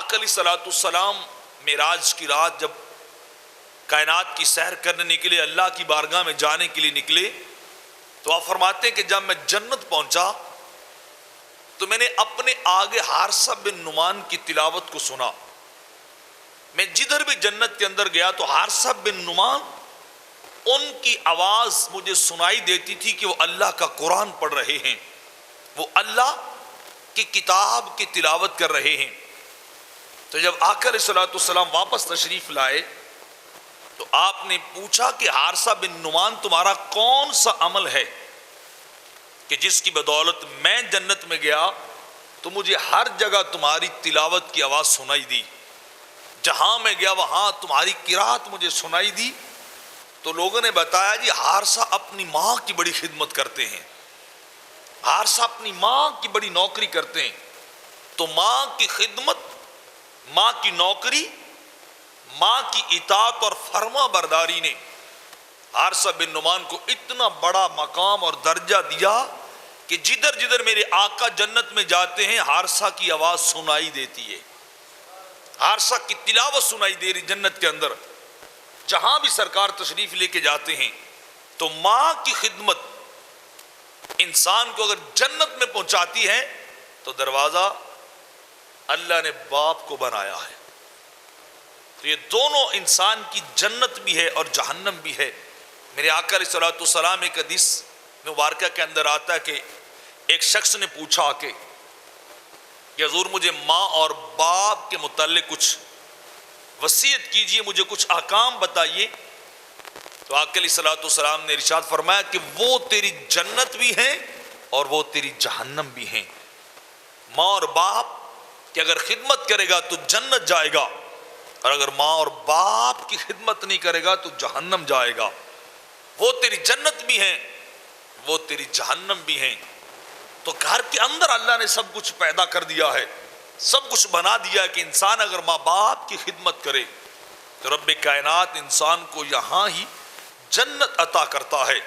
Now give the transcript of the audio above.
آقا علیہ الصلوۃ والسلام معراج کی رات جب کائنات کی سیر کرنے نکلے، اللہ کی بارگاہ میں جانے کے لیے نکلے، تو آپ فرماتے ہیں کہ جب میں جنت پہنچا تو میں نے اپنے آگے حارثہ بن نعمان کی تلاوت کو سنا۔ میں جدھر بھی جنت کے اندر گیا تو حارثہ بن نعمان ان کی آواز مجھے سنائی دیتی تھی کہ وہ اللہ کا قرآن پڑھ رہے ہیں، وہ اللہ کی کتاب کی تلاوت کر رہے ہیں۔ تو جب آقا علیہ الصلوۃ والسلام واپس تشریف لائے تو آپ نے پوچھا کہ حارثہ بن نعمان تمہارا کون سا عمل ہے کہ جس کی بدولت میں جنت میں گیا تو مجھے ہر جگہ تمہاری تلاوت کی آواز سنائی دی، جہاں میں گیا وہاں تمہاری قرات مجھے سنائی دی؟ تو لوگوں نے بتایا جی حارثہ اپنی ماں کی بڑی خدمت کرتے ہیں، حارثہ اپنی ماں کی بڑی نوکری کرتے ہیں، تو ماں کی خدمت، ماں کی نوکری، ماں کی اطاعت اور فرما برداری نے حارثہ بن نعمان کو اتنا بڑا مقام اور درجہ دیا کہ جدھر جدھر میرے آقا جنت میں جاتے ہیں حارثہ کی آواز سنائی دیتی ہے، حارثہ کی تلاوت سنائی دے رہی جنت کے اندر۔ جہاں بھی سرکار تشریف لے کے جاتے ہیں تو ماں کی خدمت انسان کو اگر جنت میں پہنچاتی ہے تو دروازہ اللہ نے باپ کو بنایا ہے۔ تو یہ دونوں انسان کی جنت بھی ہے اور جہنم بھی ہے۔ میرے آقا علیہ الصلوۃ والسلام ایک حدیث مبارکہ کے اندر آتا ہے کہ ایک شخص نے پوچھا کہ حضور مجھے ماں اور باپ کے متعلق کچھ وصیت کیجئے، مجھے کچھ احکام بتائیے۔ تو آقا علیہ الصلوۃ والسلام نے ارشاد فرمایا کہ وہ تیری جنت بھی ہیں اور وہ تیری جہنم بھی ہیں۔ ماں اور باپ کہ اگر خدمت کرے گا تو جنت جائے گا، اور اگر ماں اور باپ کی خدمت نہیں کرے گا تو جہنم جائے گا۔ وہ تیری جنت بھی ہیں، وہ تیری جہنم بھی ہیں۔ تو گھر کے اندر اللہ نے سب کچھ پیدا کر دیا ہے، سب کچھ بنا دیا ہے کہ انسان اگر ماں باپ کی خدمت کرے تو رب کائنات انسان کو یہاں ہی جنت عطا کرتا ہے۔